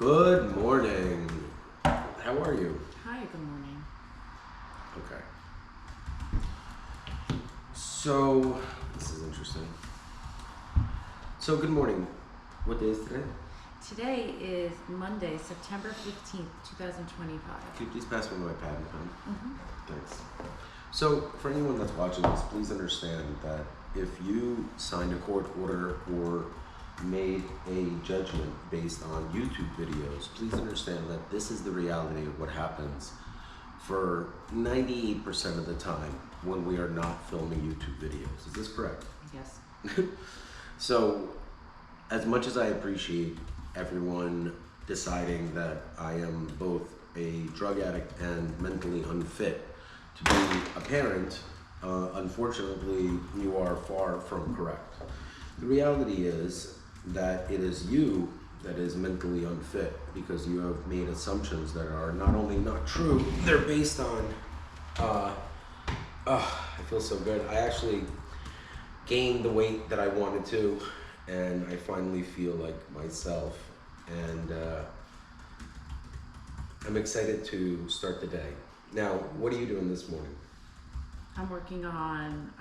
Good morning. How are you? Hi, good morning. Okay. So, this is interesting. So, good morning. What day is today? Today is Monday, September 15th, 2025. Could you please pass me my pad and pen? Mm-hmm. Thanks. So, for anyone that's watching this, please understand that if you signed a court order or made a judgment based on YouTube videos, please understand that this is the reality of what happens for 98% of the time when we are not filming YouTube videos. Is this correct? Yes. So, as much as I appreciate everyone deciding that I am both a drug addict and mentally unfit to be a parent, unfortunately, you are far from correct. The reality is that it is you that is mentally unfit because you have made assumptions that are not only not true, they're based on, I feel so good. I actually gained the weight that I wanted to, and I finally feel like myself, and I'm excited to start the day. Now, what are you doing this morning? I'm working on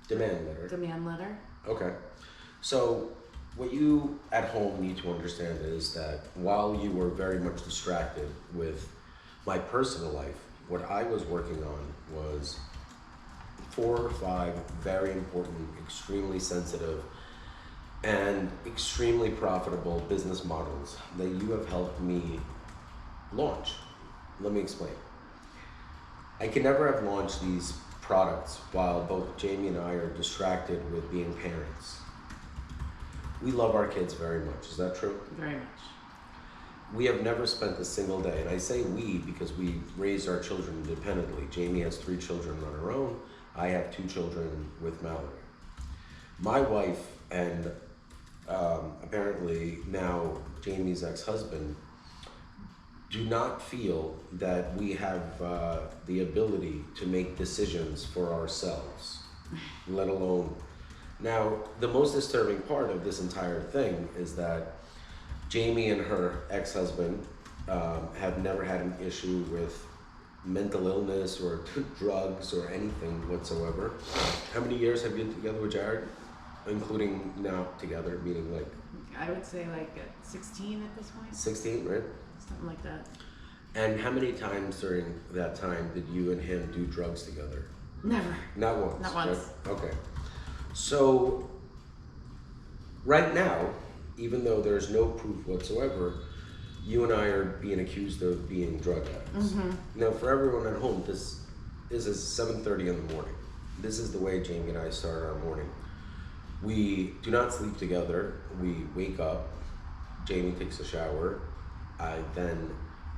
Demand letter. demand letter. Okay. So what you at home need to understand is that while you were very much distracted with my personal life, what I was working on was 4 or 5 very important, extremely sensitive, and extremely profitable business models that you have helped me launch. Let me explain. I could never have launched these products while both Jamie and I are distracted with being parents. We love our kids very much. Is that true? Very much. We have never spent a single day, and I say we because we raised our children independently. Jamie has 3 children on her own. I have 2 children with Mallory. My wife and apparently now Jamie's ex-husband do not feel that we have the ability to make decisions for ourselves, let alone. Now, the most disturbing part of this entire thing is that Jamie and her ex-husband have never had an issue with mental illness or drugs or anything whatsoever. How many years have you been together with Jared? Including now together, meaning like? I would say like 16 at this point. 16, right? Something like that. And how many times during that time did you and him do drugs together? Never. Not once. Not once. Right? Okay. So, right now, even though there's no proof whatsoever, you and I are being accused of being drug addicts. Mm-hmm. Now, for everyone at home, this is 7:30 in the morning. This is the way Jamie and I start our morning. We do not sleep together. We wake up, Jamie takes a shower, I then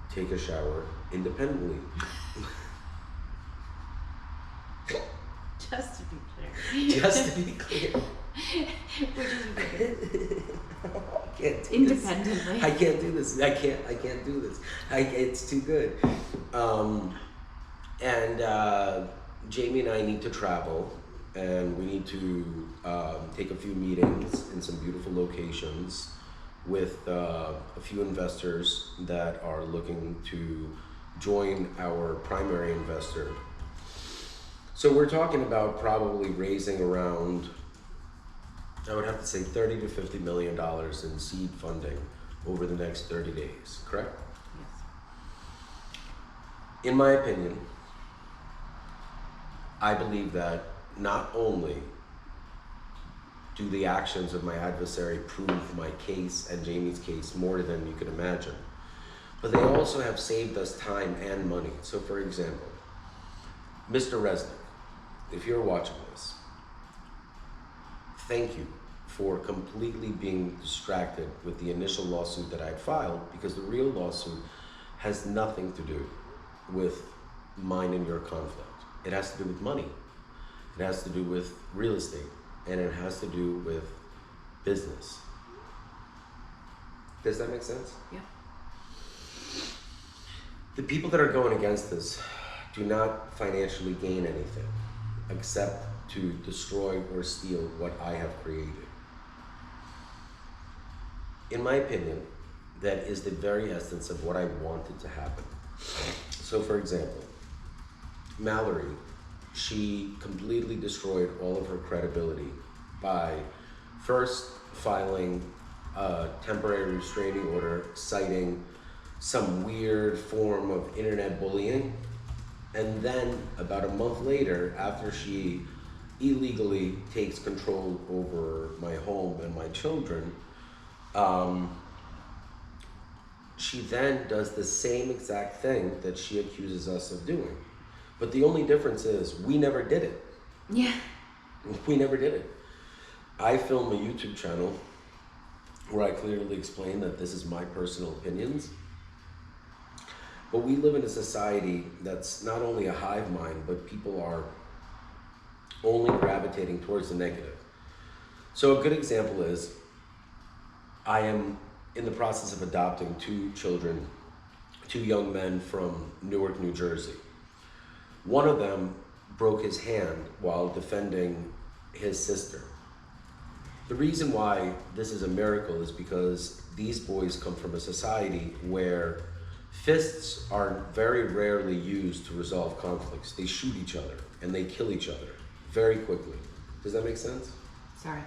take a shower independently. Just to be clear. Just to be clear. Which is ridiculous. I can't do Independently. This. I can't do this. I can't do this. It's too good. Jamie and I need to travel, and we need to take a few meetings in some beautiful locations with a few investors that are looking to join our primary investor. So we're talking about probably raising around, I would have to say $30 to $50 million in seed funding over the next 30 days, correct? Yes. In my opinion, I believe that not only do the actions of my adversary prove my case and Jamie's case more than you could imagine, but they also have saved us time and money. So for example, Mr. Resnick, if you're watching this, thank you for completely being distracted with the initial lawsuit that I had filed, because the real lawsuit has nothing to do with mine and your conflict. It has to do with money. It has to do with real estate, and it has to do with business. Does that make sense? Yeah. The people that are going against this do not financially gain anything except to destroy or steal what I have created. In my opinion, that is the very essence of what I wanted to happen. So for example, Mallory, she completely destroyed all of her credibility by first filing a temporary restraining order citing some weird form of internet bullying. And then about a month later, after she illegally takes control over my home and my children, she then does the same exact thing that she accuses us of doing. But the only difference is we never did it. Yeah. We never did it. I film a YouTube channel where I clearly explain that this is my personal opinions. But we live in a society that's not only a hive mind, but people are only gravitating towards the negative. So a good example is I am in the process of adopting two children, two young men from Newark, New Jersey. One of them broke his hand while defending his sister. The reason why this is a miracle is because these boys come from a society where fists are very rarely used to resolve conflicts. They shoot each other and they kill each other very quickly. Does that make sense? Sorry.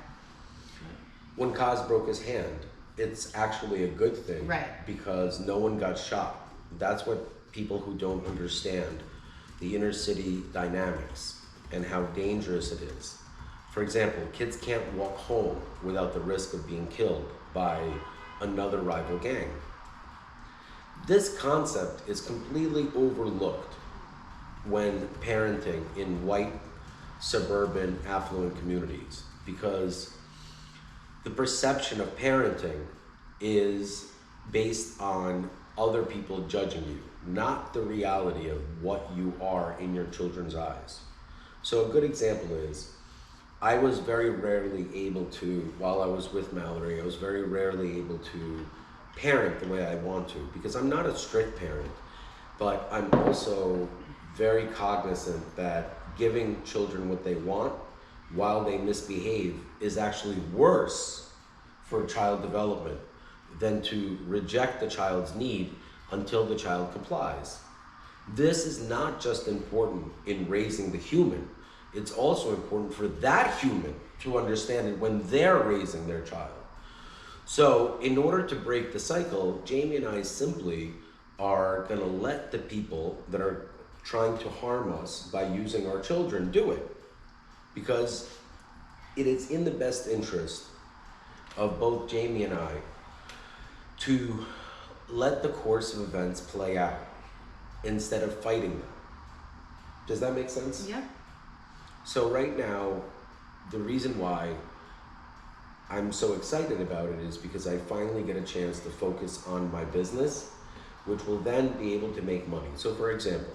When Kaz broke his hand, it's actually a good thing, Right. because no one got shot. That's what people who don't understand the inner city dynamics and how dangerous it is. For example, kids can't walk home without the risk of being killed by another rival gang. This concept is completely overlooked when parenting in white, suburban, affluent communities, because the perception of parenting is based on other people judging you, not the reality of what you are in your children's eyes. So a good example is, I was very rarely able to, while I was with Mallory, I was very rarely able to parent the way I want to, because I'm not a strict parent, but I'm also very cognizant that giving children what they want while they misbehave is actually worse for child development than to reject the child's need until the child complies. This is not just important in raising the human, it's also important for that human to understand it when they're raising their child. So in order to break the cycle, Jamie and I simply are gonna let the people that are trying to harm us by using our children do it, because it is in the best interest of both Jamie and I to let the course of events play out instead of fighting them. Does that make sense? Yeah. So right now, the reason why I'm so excited about it is because I finally get a chance to focus on my business, which will then be able to make money. So for example,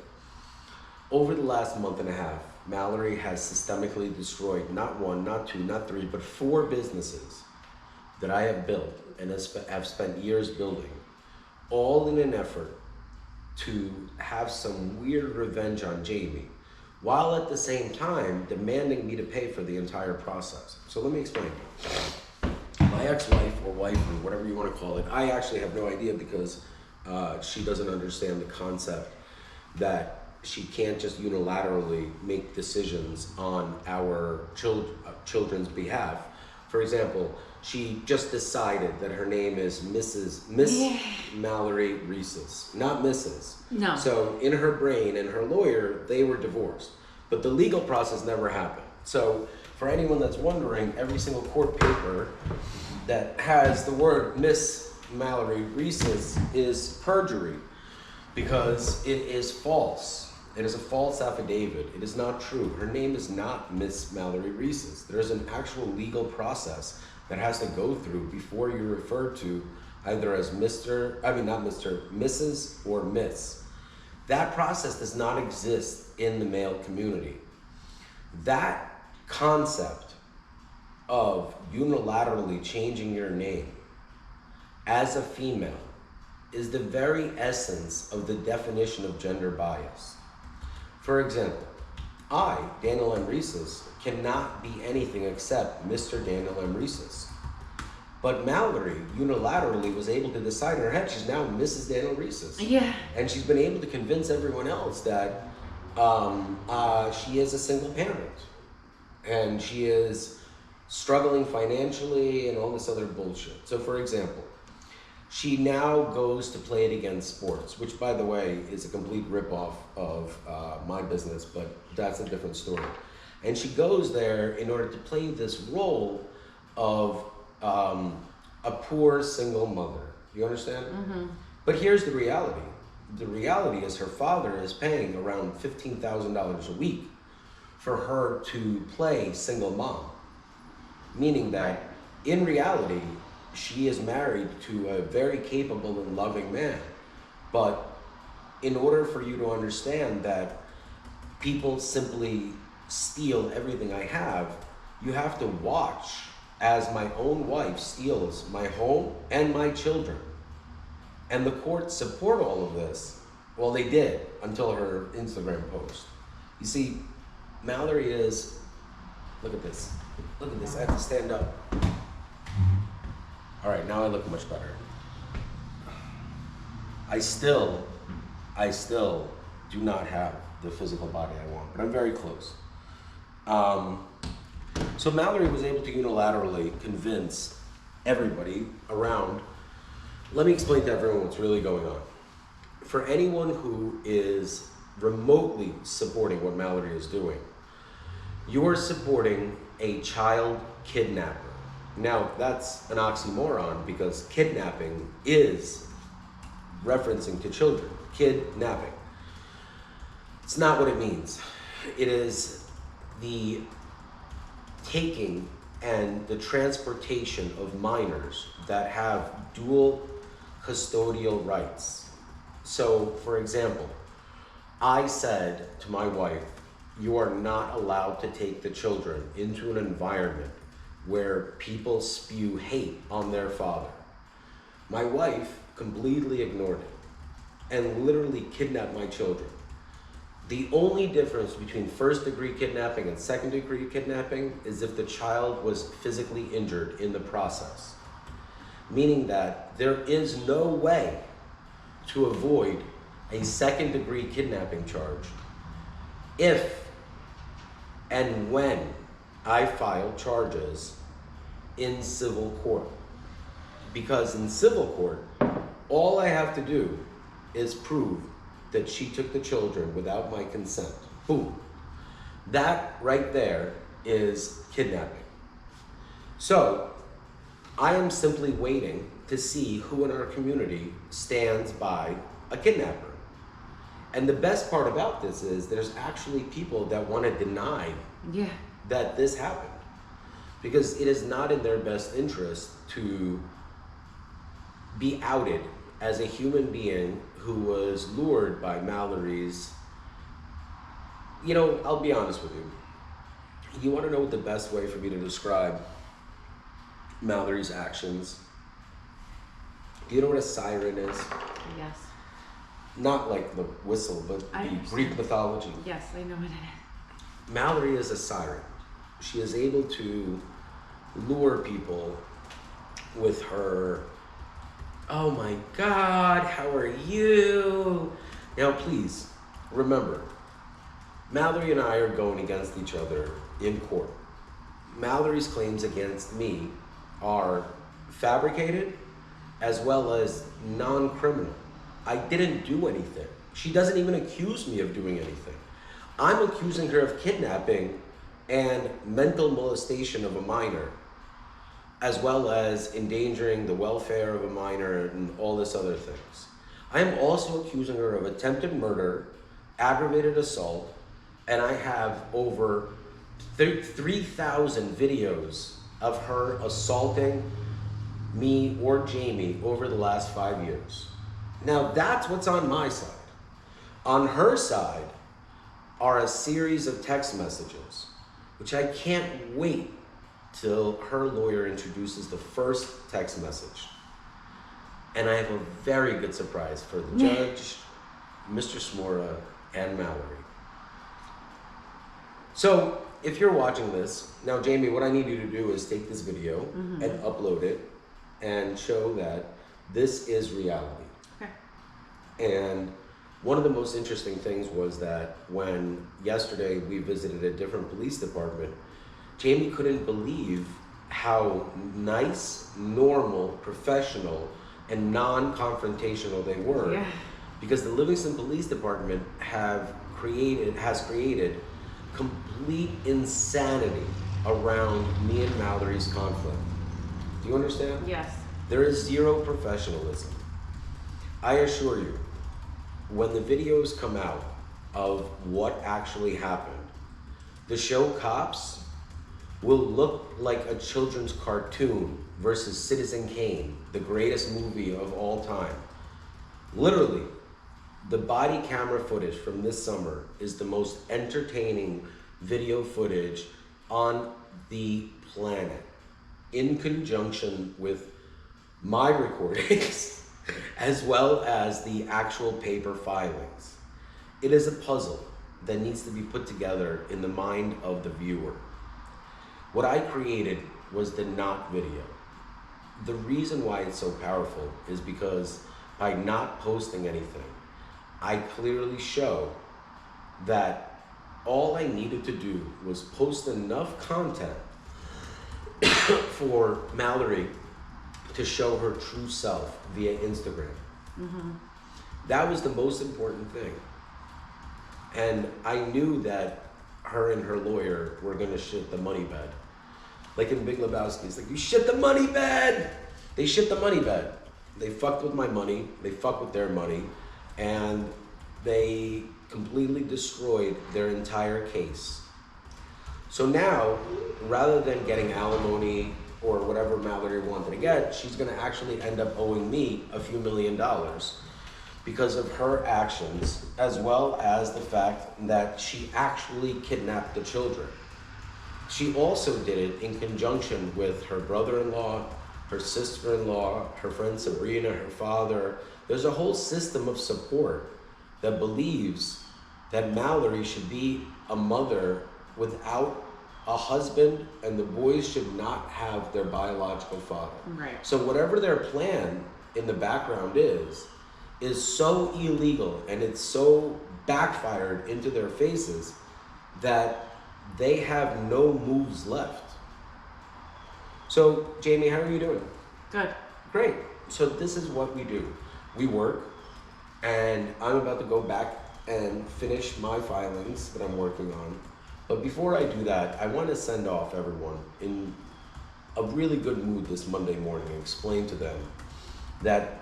over the last month and a half, Mallory has systemically destroyed not one, not two, not three, but 4 businesses that I have built and have spent years building, all in an effort to have some weird revenge on Jamie, while at the same time demanding me to pay for the entire process. So let me explain. My ex-wife or wife or whatever you want to call it, I actually have no idea, because she doesn't understand the concept that she can't just unilaterally make decisions on our children's behalf. For example, she just decided that her name is Miss Mallory Reeses, not Mrs. No. So in her brain and her lawyer, they were divorced, but the legal process never happened. So for anyone that's wondering, every single court paper that has the word Miss Mallory Reeses is perjury, because it is false. It is a false affidavit. It is not true. Her name is not Miss Mallory Reeses. There's an actual legal process that has to go through before you're referred to either as Mrs. or Miss. That process does not exist in the male community. That concept of unilaterally changing your name as a female is the very essence of the definition of gender bias. For example, I, Daniel M. Reeses, cannot be anything except Mr. Daniel M. Reeses. But Mallory unilaterally was able to decide in her head she's now Mrs. Daniel Reese's. Yeah. And she's been able to convince everyone else that she is a single parent. And she is struggling financially and all this other bullshit. So for example, she now goes to play it against sports, which by the way is a complete ripoff of my business, but that's a different story. And she goes there in order to play this role of a poor single mother. You understand? Mm-hmm. But here's the reality. The reality is her father is paying around $15,000 a week for her to play single mom. Meaning that in reality, she is married to a very capable and loving man. But in order for you to understand that people simply steal everything I have, you have to watch as my own wife steals my home and my children. And the courts support all of this. Well, they did until her Instagram post. You see, Mallory is, look at this. Look at this, I have to stand up. All right, now I look much better. I still do not have the physical body I want, but I'm very close. So Mallory was able to unilaterally convince everybody around. Let me explain to everyone what's really going on. For anyone who is remotely supporting what Mallory is doing, you are supporting a child kidnapper. Now, that's an oxymoron because kidnapping is referencing to children. Kidnapping. It's not what it means. It is the taking and the transportation of minors that have dual custodial rights. So, for example, I said to my wife, you are not allowed to take the children into an environment where people spew hate on their father. My wife completely ignored it and literally kidnapped my children. The only difference between first-degree kidnapping and second-degree kidnapping is if the child was physically injured in the process. Meaning that there is no way to avoid a second-degree kidnapping charge if and when I file charges in civil court. Because in civil court, all I have to do is prove that she took the children without my consent. Boom. That right there is kidnapping. So, I am simply waiting to see who in our community stands by a kidnapper. And the best part about this is there's actually people that want to deny that this happened. Because it is not in their best interest to be outed as a human being who was lured by Mallory's, I'll be honest with you. You want to know what the best way for me to describe Mallory's actions? Do you know what a siren is? Yes. Not like the whistle, but the Greek mythology. Yes, I know what it is. Mallory is a siren. She is able to lure people with her, oh my God, how are you? Now please, remember, Mallory and I are going against each other in court. Mallory's claims against me are fabricated as well as non-criminal. I didn't do anything. She doesn't even accuse me of doing anything. I'm accusing her of kidnapping and mental molestation of a minor, as well as endangering the welfare of a minor and all this other things. I am also accusing her of attempted murder, aggravated assault, and I have over 3,000 videos of her assaulting me or Jamie over the last 5 years. Now that's what's on my side. On her side are a series of text messages, which I can't wait till her lawyer introduces the first text message. And I have a very good surprise for the judge, Mr. Smora, and Mallory. So, if you're watching this, now Jamie, what I need you to do is take this video and upload it and show that this is reality. Okay. And one of the most interesting things was that when yesterday we visited a different police department, Jamie couldn't believe how nice, normal, professional, and non-confrontational they were. Yeah. Because the Livingston Police Department has created complete insanity around me and Mallory's conflict. Do you understand? Yes. There is zero professionalism. I assure you, when the videos come out of what actually happened, the show Cops will look like a children's cartoon versus Citizen Kane, the greatest movie of all time. Literally, the body camera footage from this summer is the most entertaining video footage on the planet, in conjunction with my recordings, as well as the actual paper filings. It is a puzzle that needs to be put together in the mind of the viewer. What I created was the not video. The reason why it's so powerful is because by not posting anything, I clearly show that all I needed to do was post enough content for Mallory to show her true self via Instagram. Mm-hmm. That was the most important thing. And I knew that her and her lawyer were gonna shit the money bed. Like in Big Lebowski, it's like, you shit the money bed! They shit the money bed. They fucked with my money, they fucked with their money, and they completely destroyed their entire case. So now, rather than getting alimony or whatever Mallory wanted to get, she's gonna actually end up owing me a few $1 million because of her actions, as well as the fact that she actually kidnapped the children. She also did it in conjunction with her brother-in-law, her sister-in-law, her friend Sabrina, her father. There's a whole system of support that believes that Mallory should be a mother without a husband, and the boys should not have their biological father. Right. So whatever their plan in the background is so illegal, and it's so backfired into their faces that they have no moves left. So, Jamie, how are you doing? Good. Great. So this is what we do. We work, and I'm about to go back and finish my filings that I'm working on. But before I do that, I want to send off everyone in a really good mood this Monday morning and explain to them that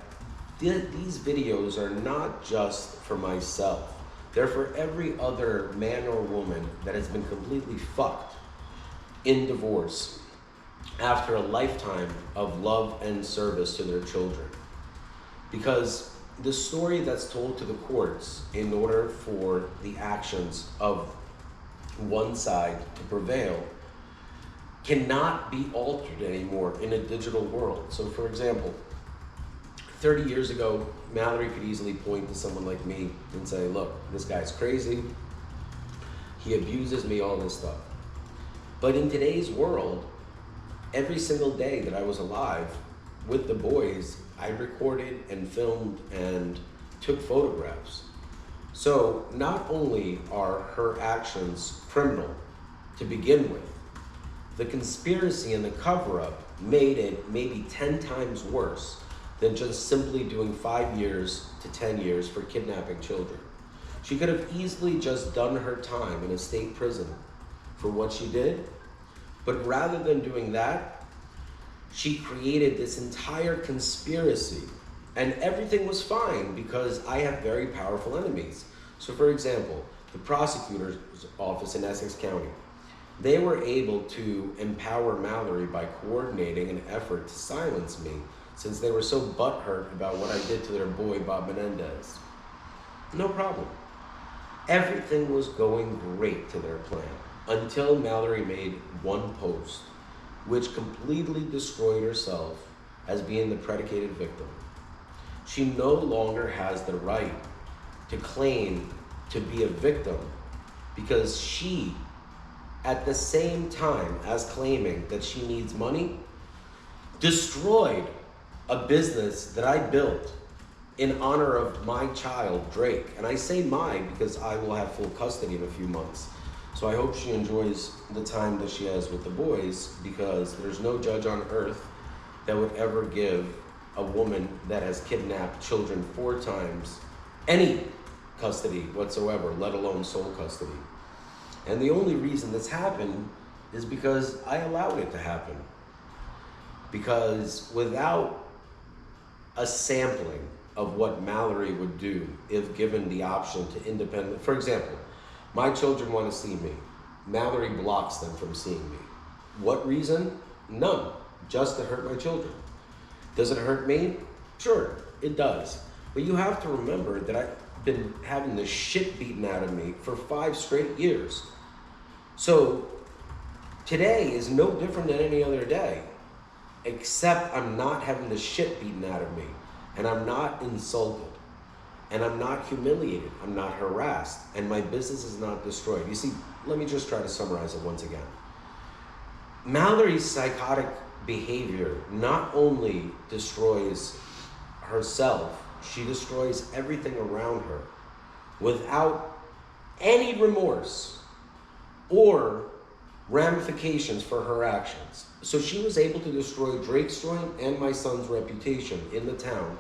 these videos are not just for myself. They're for every other man or woman that has been completely fucked in divorce after a lifetime of love and service to their children. Because the story that's told to the courts in order for the actions of one side to prevail cannot be altered anymore in a digital world. So for example, 30 years ago, Mallory could easily point to someone like me and say, look, this guy's crazy, he abuses me, all this stuff. But in today's world, every single day that I was alive with the boys, I recorded and filmed and took photographs. So not only are her actions criminal to begin with, the conspiracy and the cover-up made it maybe 10 times worse than just simply doing 5 years to 10 years for kidnapping children. She could have easily just done her time in a state prison for what she did, but rather than doing that, she created this entire conspiracy, and everything was fine because I have very powerful enemies. So for example, the prosecutor's office in Essex County, they were able to empower Mallory by coordinating an effort to silence me since they were so butthurt about what I did to their boy, Bob Menendez. No problem. Everything was going great to their plan until Mallory made one post, which completely destroyed herself as being the predicated victim. She no longer has the right to claim to be a victim because she, at the same time as claiming that she needs money, destroyed a business that I built in honor of my child, Drake. And I say my because I will have full custody in a few months. So I hope she enjoys the time that she has with the boys, because there's no judge on earth that would ever give a woman that has kidnapped children 4 times any custody whatsoever, let alone sole custody. And the only reason this happened is because I allowed it to happen. Because without a sampling of what Mallory would do if given the option to independently, for example, my children want to see me. Mallory blocks them from seeing me. What reason? None. Just to hurt my children. Does it hurt me? Sure, it does. But you have to remember that I've been having the shit beaten out of me for 5 straight years. So today is no different than any other day, except I'm not having the shit beaten out of me, and I'm not insulted, and I'm not humiliated, I'm not harassed, and my business is not destroyed. You see, let me just try to summarize it once again. Mallory's psychotic behavior not only destroys herself, she destroys everything around her without any remorse or ramifications for her actions. So she was able to destroy Drake's joint and my son's reputation in the town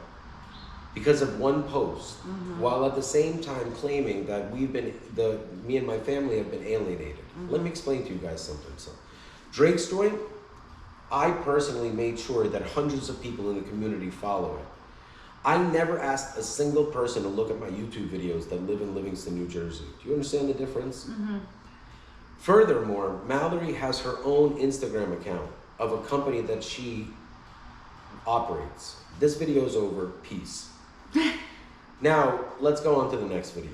because of one post, while at the same time claiming that me and my family have been alienated. Let me explain to you guys something. So, Drake's joint, I personally made sure that hundreds of people in the community follow it. I never asked a single person to look at my YouTube videos that live in Livingston, New Jersey. Do you understand the difference? Furthermore, Mallory has her own Instagram account of a company that she operates. This video is over. Peace. Now, let's go on to the next video.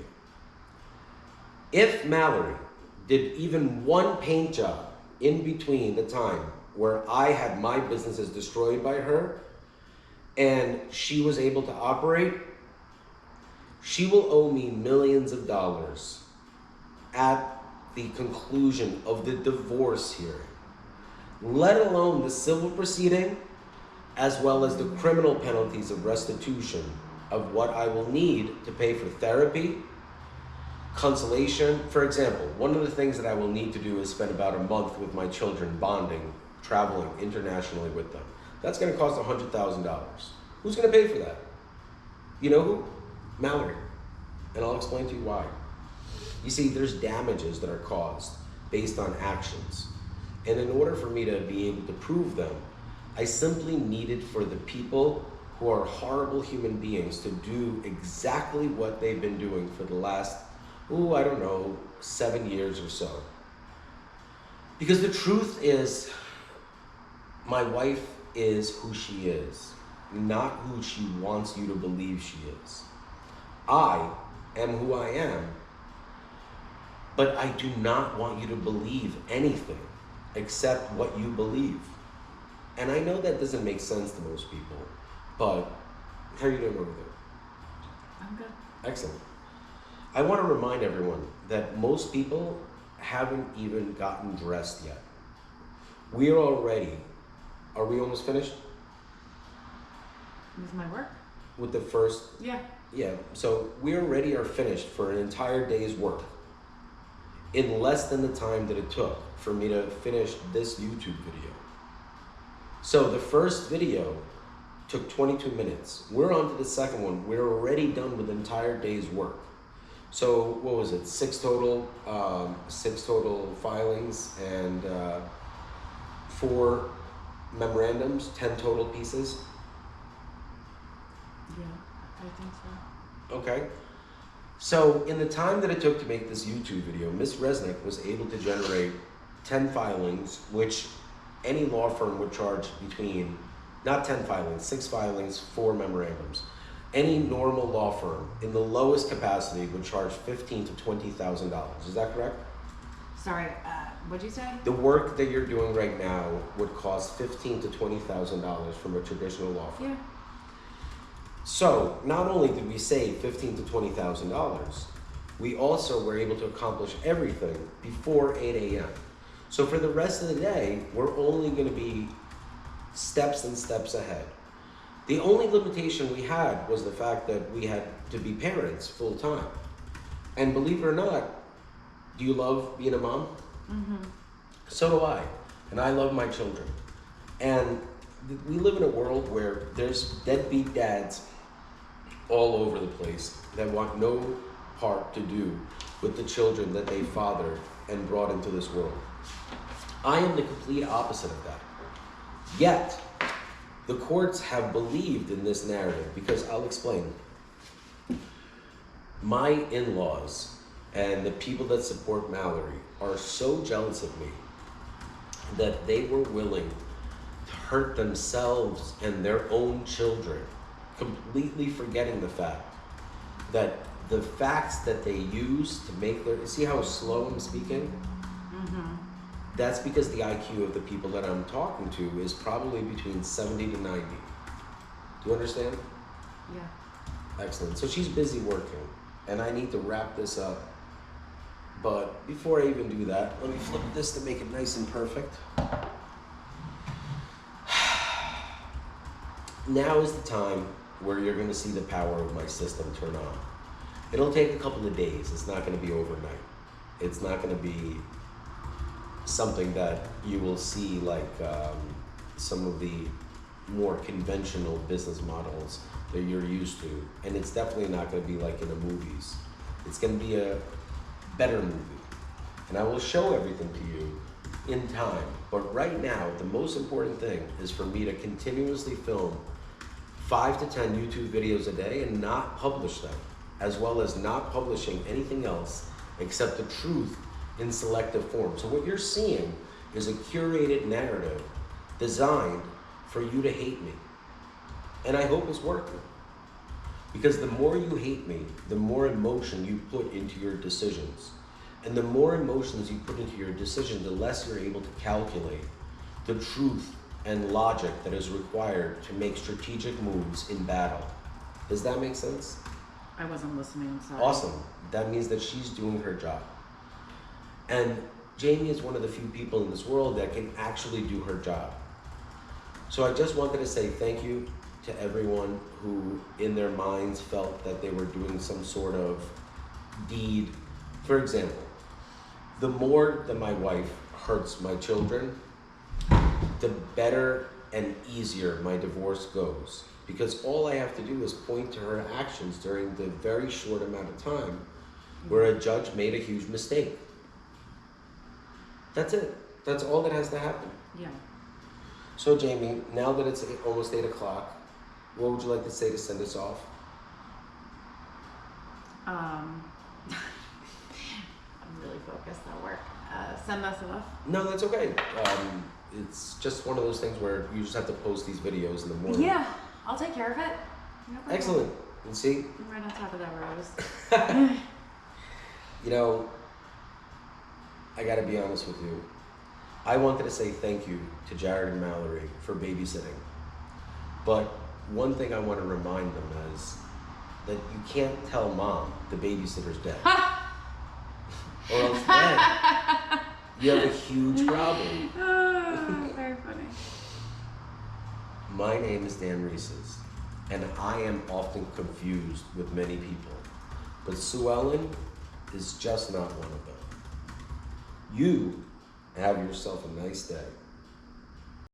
If Mallory did even one paint job in between the time where I had my businesses destroyed by her and she was able to operate, she will owe me millions of dollars at the conclusion of the divorce hearing, let alone the civil proceeding, as well as the criminal penalties of restitution of what I will need to pay for therapy, consolation. For example, one of the things that I will need to do is spend about a month with my children bonding, traveling internationally with them. That's gonna cost $100,000. Who's gonna pay for that? You know who? Mallory. And I'll explain to you why. You see, there's damages that are caused based on actions. And in order for me to be able to prove them, I simply needed for the people who are horrible human beings to do exactly what they've been doing for the last, 7 years or so. Because the truth is, my wife is who she is, not who she wants you to believe she is. I am who I am, but I do not want you to believe anything except what you believe. And I know that doesn't make sense to most people, but how are you doing over there? I'm good. Excellent. I want to remind everyone that most people haven't even gotten dressed yet. We're already, are we almost finished With my work? with the first? Yeah. Yeah, so we already are finished for an entire day's work in less than the time that it took for me to finish this YouTube video. So the first video took 22 minutes. We're on to the second one. We're already done with the entire day's work. So what was it? 6 total filings and 4 memorandums, 10 total pieces. Yeah, I think so. Okay. So in the time that it took to make this YouTube video, Ms. Resnick was able to generate 10 filings, which any law firm would charge between, not 10 filings, 6 filings, 4 memorandums. Any normal law firm in the lowest capacity would charge $15,000 to $20,000. Is that correct? Sorry, what'd you say? The work that you're doing right now would cost $15,000 to $20,000 from a traditional law firm. Yeah. So not only did we save $15,000 to $20,000, we also were able to accomplish everything before 8 a.m. So for the rest of the day, we're only going to be steps and steps ahead. The only limitation we had was the fact that we had to be parents full time. And believe it or not, do you love being a mom? Mm-hmm. So do I. And I love my children. And we live in a world where there's deadbeat dads all over the place that want no part to do with the children that they fathered and brought into this world. I am the complete opposite of that. Yet, the courts have believed in this narrative because I'll explain. My in-laws and the people that support Mallory are so jealous of me that they were willing to hurt themselves and their own children, completely forgetting the fact that the facts that they use to make their, see how slow I'm speaking? Mm-hmm. That's because the IQ of the people that I'm talking to is probably between 70 to 90. Do you understand? Yeah. Excellent. So she's busy working, and I need to wrap this up. But before I even do that, let me flip this to make it nice and perfect. Now is the time where you're going to see the power of my system turn on. It'll take a couple of days. It's not going to be overnight. It's not going to be something that you will see like some of the more conventional business models that you're used to. And it's definitely not going to be like in the movies. It's going to be a better movie. And I will show everything to you in time. But right now, the most important thing is for me to continuously film 5 to 10 YouTube videos a day and not publish them, as well as not publishing anything else except the truth in selective form. So what you're seeing is a curated narrative designed for you to hate me. And I hope it's working. Because the more you hate me, the more emotion you put into your decisions. And the more emotions you put into your decision, the less you're able to calculate the truth and logic that is required to make strategic moves in battle. Does that make sense? I wasn't listening, I'm sorry. Awesome. That means that she's doing her job. And Jamie is one of the few people in this world that can actually do her job. So I just wanted to say thank you to everyone who in their minds felt that they were doing some sort of deed. For example, the more that my wife hurts my children, the better and easier my divorce goes. Because all I have to do is point to her actions during the very short amount of time where a judge made a huge mistake. That's it. That's all that has to happen. Yeah. So Jamie, now that it's almost 8 o'clock, what would you like to say to send us off? I'm really focused at work. Send us off. No, that's okay. It's just one of those things where you just have to post these videos in the morning. Yeah, I'll take care of it. No problem. Excellent. And see, I'm right on top of that rose. you know, I gotta be honest with you. I wanted to say thank you to Jared and Mallory for babysitting. But one thing I want to remind them is that you can't tell mom the babysitter's dead. Or else then you have a huge problem. Oh, very funny. My name is Dan Reeses, and I am often confused with many people. But Sue Ellen is just not one of them. You have yourself a nice day.